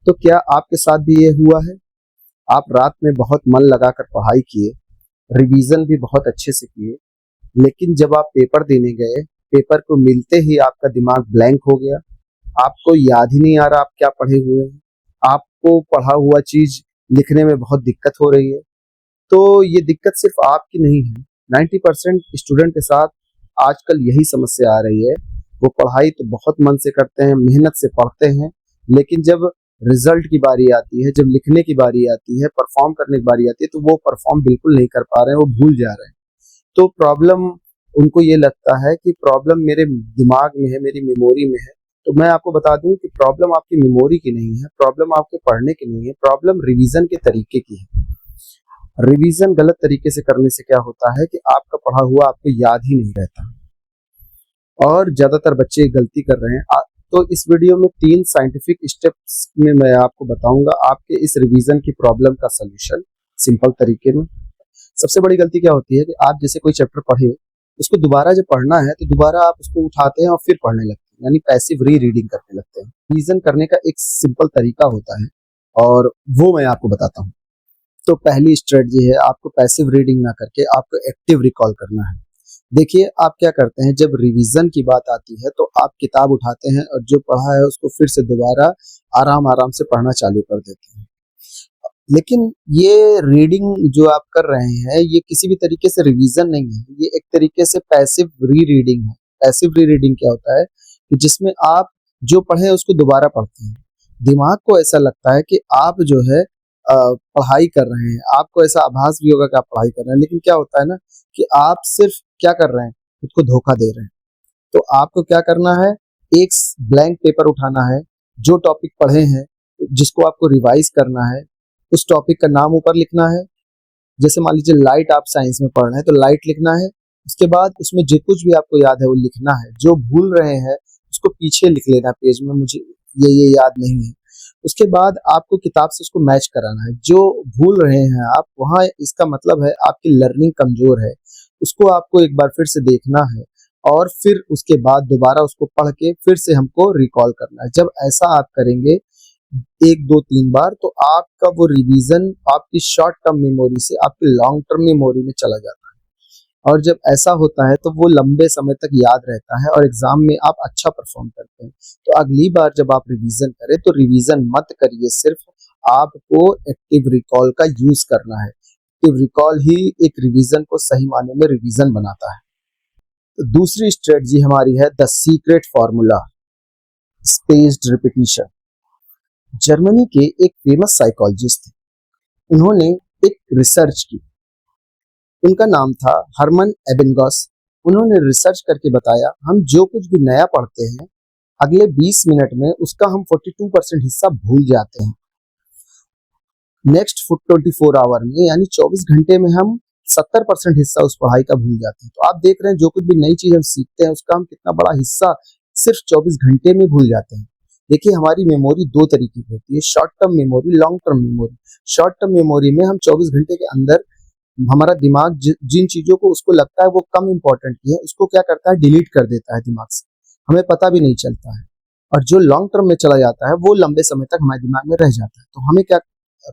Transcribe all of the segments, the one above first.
तो क्या आपके साथ भी ये हुआ है? आप रात में बहुत मन लगाकर पढ़ाई किए, रिवीजन भी बहुत अच्छे से किए, लेकिन जब आप पेपर देने गए, पेपर को मिलते ही आपका दिमाग ब्लैंक हो गया, आपको याद ही नहीं आ रहा आप क्या पढ़े हुए हैं, आपको पढ़ा हुआ चीज लिखने में बहुत दिक्कत हो रही है। तो ये दिक्कत सिर्फ आपकी नहीं है, 90% स्टूडेंट के साथ आजकल यही समस्या आ रही है। वो पढ़ाई तो बहुत मन से करते हैं, मेहनत से पढ़ते हैं, लेकिन जब रिजल्ट की बारी आती है, जब लिखने की बारी आती है, परफॉर्म करने की बारी आती है, तो वो परफॉर्म बिल्कुल नहीं कर पा रहे हैं, वो भूल जा रहे हैं। तो प्रॉब्लम उनको ये लगता है कि प्रॉब्लम मेरे दिमाग में है, मेरी मेमोरी में है। तो मैं आपको बता दूं कि प्रॉब्लम आपकी मेमोरी की नहीं है, प्रॉब्लम आपके पढ़ने की नहीं है, प्रॉब्लम रिवीजन के तरीके की है। रिवीजन गलत तरीके से करने से क्या होता है कि आपका पढ़ा हुआ आपको याद ही नहीं रहता, और ज्यादातर बच्चे गलती कर रहे हैं। तो इस वीडियो में 3 साइंटिफिक स्टेप्स में मैं आपको बताऊंगा आपके इस रिवीजन की प्रॉब्लम का सलूशन सिंपल तरीके में। सबसे बड़ी गलती क्या होती है कि आप जैसे कोई चैप्टर पढ़े, उसको दोबारा जब पढ़ना है तो दोबारा आप उसको उठाते हैं और फिर पढ़ने लगते हैं, यानी पैसिव री रीडिंग करने लगते हैं। रिवीजन करने का एक सिंपल तरीका होता है और वो मैं आपको बताता हूँ। तो पहली स्ट्रेटजी है, आपको पैसिव रीडिंग ना करके आपको एक्टिव रिकॉल करना है। देखिए आप क्या करते हैं, जब रिवीजन की बात आती है तो आप किताब उठाते हैं और जो पढ़ा है उसको फिर से दोबारा आराम आराम से पढ़ना चालू कर देते हैं। लेकिन ये रीडिंग जो आप कर रहे हैं, ये किसी भी तरीके से रिवीजन नहीं है, ये एक तरीके से पैसिव री रीडिंग है। पैसिव री रीडिंग क्या होता है कि जिसमें आप जो पढ़े उसको दोबारा पढ़ते हैं। दिमाग को ऐसा लगता है कि आप जो है पढ़ाई कर रहे हैं, आपको ऐसा आभास भी होगा कि आप पढ़ाई कर रहे हैं, लेकिन क्या होता है ना कि आप सिर्फ क्या कर रहे हैं, खुद को धोखा दे रहे हैं। तो आपको क्या करना है, एक ब्लैंक पेपर उठाना है, जो टॉपिक पढ़े हैं जिसको आपको रिवाइज करना है, उस टॉपिक का नाम ऊपर लिखना है। जैसे मान लीजिए लाइट आप साइंस में पढ़ रहे हैं तो लाइट लिखना है। उसके बाद उसमें जो कुछ भी आपको याद है वो लिखना है, जो भूल रहे हैं उसको पीछे लिख लेना पेज में, मुझे ये याद नहीं है। उसके बाद आपको किताब से उसको मैच कराना है। जो भूल रहे हैं आप वहाँ, इसका मतलब है आपकी लर्निंग कमजोर है, उसको आपको एक बार फिर से देखना है और फिर उसके बाद दोबारा उसको पढ़ के फिर से हमको रिकॉल करना है। जब ऐसा आप करेंगे 1 2 3 बार, तो आपका वो रिवीजन आपकी शॉर्ट टर्म मेमोरी से आपकी लॉन्ग टर्म मेमोरी में चला जाता है, और जब ऐसा होता है तो वो लंबे समय तक याद रहता है और एग्जाम में आप अच्छा परफॉर्म करते हैं। तो अगली बार जब आप रिवीजन करें तो रिवीजन मत करिए, सिर्फ आपको एक्टिव रिकॉल का यूज करना है। एक्टिव रिकॉल ही एक रिवीजन को सही मायने में रिवीजन बनाता है। तो दूसरी स्ट्रेटजी हमारी है the secret formula, spaced repetition. Germany के एक फेमस साइकोलॉजिस्ट थे, उन्होंने एक रिसर्च की, उनका नाम था हरमन एबिंगस। उन्होंने रिसर्च करके बताया, हम जो कुछ भी नया पढ़ते हैं अगले 20 मिनट में उसका हम 42% हिस्सा भूल जाते हैं। नेक्स्ट 24 आवर में, यानी 24 घंटे में हम 70% हिस्सा उस पढ़ाई का भूल जाते हैं। तो आप देख रहे हैं जो कुछ भी नई चीज हम सीखते हैं उसका हम कितना बड़ा हिस्सा सिर्फ 24 घंटे में भूल जाते हैं। देखिए हमारी मेमोरी 2 तरीके की होती है, short term memory, long term memory. Short term memory में हम 24 घंटे के अंदर हमारा दिमाग जिन चीजों को उसको लगता है वो कम इंपॉर्टेंट की है, उसको क्या करता है, डिलीट कर देता है दिमाग से, हमें पता भी नहीं चलता है। और जो लॉन्ग टर्म में चला जाता है वो लंबे समय तक हमारे दिमाग में रह जाता है। तो हमें क्या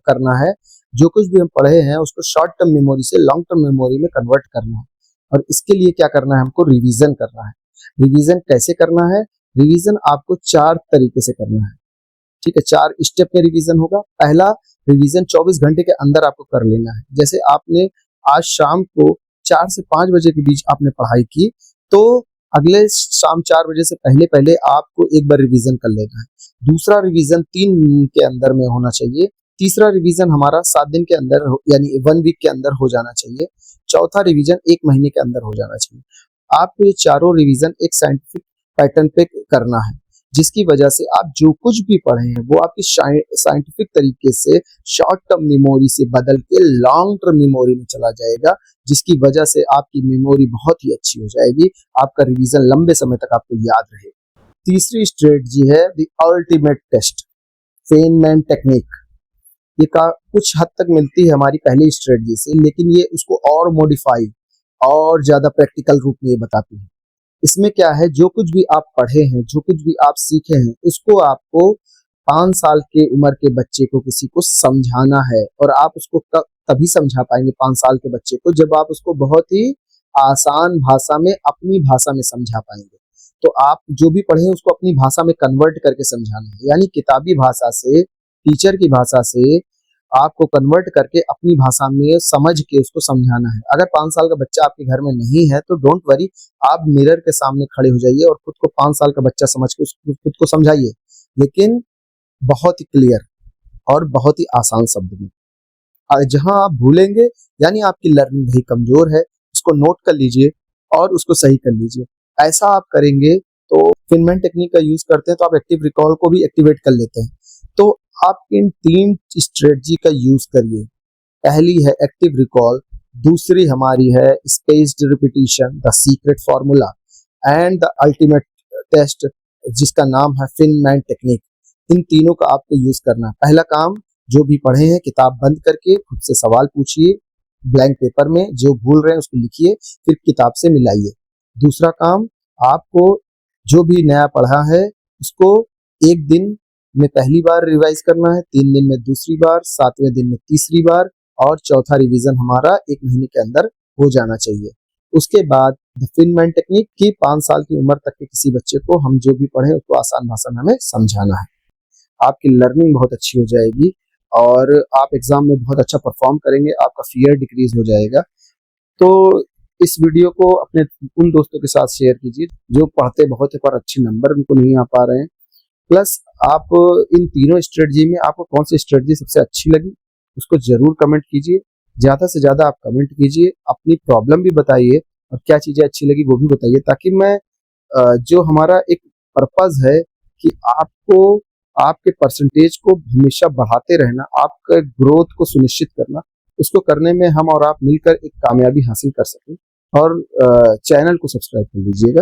करना है, जो कुछ भी हम पढ़े हैं उसको शॉर्ट टर्म मेमोरी से लॉन्ग टर्म मेमोरी में कन्वर्ट करना है, और इसके लिए क्या करना है, हमको रिवीजन करना है। रिवीजन कैसे करना है, रिवीजन आपको 4 तरीके से करना है, ठीक है। 4 स्टेप में रिवीजन होगा। पहला रिवीजन 24 घंटे के अंदर आपको कर लेना है। जैसे आपने आज शाम को 4 से 5 बजे के बीच आपने पढ़ाई की, तो अगले शाम 4 बजे से पहले पहले आपको एक बार रिवीजन कर लेना है। दूसरा रिवीजन 3 दिन के अंदर में होना चाहिए। तीसरा रिवीजन हमारा 7 दिन के अंदर यानी 1 वीक के अंदर हो जाना चाहिए। चौथा रिवीजन 1 महीने के अंदर हो जाना चाहिए। आपको ये चारों रिवीजन एक साइंटिफिक पैटर्न पे करना है, जिसकी वजह से आप जो कुछ भी पढ़े हैं वो आपकी साइंटिफिक तरीके से शॉर्ट टर्म मेमोरी से बदल के लॉन्ग टर्म मेमोरी में चला जाएगा, जिसकी वजह से आपकी मेमोरी बहुत ही अच्छी हो जाएगी, आपका रिवीजन लंबे समय तक आपको याद रहेगा। तीसरी स्ट्रेटजी है the ultimate test, Feynman technique. ये कुछ हद तक मिलती है हमारी पहली स्ट्रेटजी से, लेकिन ये उसको और मॉडिफाई और ज्यादा प्रैक्टिकल रूप में बताती है। इसमें क्या है, जो कुछ भी आप पढ़े हैं, जो कुछ भी आप सीखे हैं, उसको आपको 5 साल के उम्र के बच्चे को किसी को समझाना है, और आप उसको तभी समझा पाएंगे 5 साल के बच्चे को जब आप उसको बहुत ही आसान भाषा में, अपनी भाषा में समझा पाएंगे। तो आप जो भी पढ़े उसको अपनी भाषा में कन्वर्ट करके समझाना है, यानी किताबी भाषा से, टीचर की भाषा से आपको कन्वर्ट करके अपनी भाषा में समझ के उसको समझाना है। अगर 5 साल का बच्चा आपके घर में नहीं है तो डोंट वरी, आप मिरर के सामने खड़े हो जाइए और खुद को 5 साल का बच्चा समझ के खुद को समझाइए, लेकिन बहुत ही क्लियर और बहुत ही आसान शब्द में। जहां आप भूलेंगे यानी आपकी लर्निंग ही कमजोर है, उसको नोट कर लीजिए और उसको सही कर लीजिए। ऐसा आप करेंगे तो फिनमैन टेक्निक का यूज करते हैं तो आप एक्टिव रिकॉल को भी एक्टिवेट कर लेते हैं। तो आप इन 3 स्ट्रेटजी का यूज करिए। पहली है एक्टिव रिकॉल, दूसरी हमारी है spaced repetition, the secret formula, and the ultimate test जिसका नाम है फिनमैन टेक्निक। इन तीनों का आपको यूज करना है। पहला काम, जो भी पढ़े हैं किताब बंद करके खुद से सवाल पूछिए, ब्लैंक पेपर में जो भूल रहे हैं उसको लिखिए, फिर किताब से मिलाइए। दूसरा काम, आपको जो भी नया पढ़ा है उसको 1 दिन में पहली बार रिवाइज करना है, 3 दिन में दूसरी बार, 7वें दिन में तीसरी बार, और चौथा रिवीजन हमारा 1 महीने के अंदर हो जाना चाहिए। उसके बाद द फिनमैन टेक्निक की 5 साल की उम्र तक के किसी बच्चे को हम जो भी पढ़े उसको आसान भाषा में हमें समझाना है। आपकी लर्निंग बहुत अच्छी हो जाएगी और आप एग्जाम में बहुत अच्छा परफॉर्म करेंगे, आपका फियर डिक्रीज हो जाएगा। तो इस वीडियो को अपने उन दोस्तों के साथ शेयर कीजिए जो पढ़ते बहुत है पर अच्छे नंबर उनको नहीं आ पा रहे हैं। प्लस आप इन तीनों स्ट्रेटजी में आपको कौन सी स्ट्रेटजी सबसे अच्छी लगी उसको जरूर कमेंट कीजिए। ज्यादा से ज्यादा आप कमेंट कीजिए, अपनी प्रॉब्लम भी बताइए और क्या चीजें अच्छी लगी वो भी बताइए, ताकि मैं जो हमारा एक पर्पज है कि आपको आपके परसेंटेज को हमेशा बढ़ाते रहना, आपका ग्रोथ को सुनिश्चित करना, उसको करने में हम और आप मिलकर एक कामयाबी हासिल कर सकें। और चैनल को सब्सक्राइब कर लीजिएगा।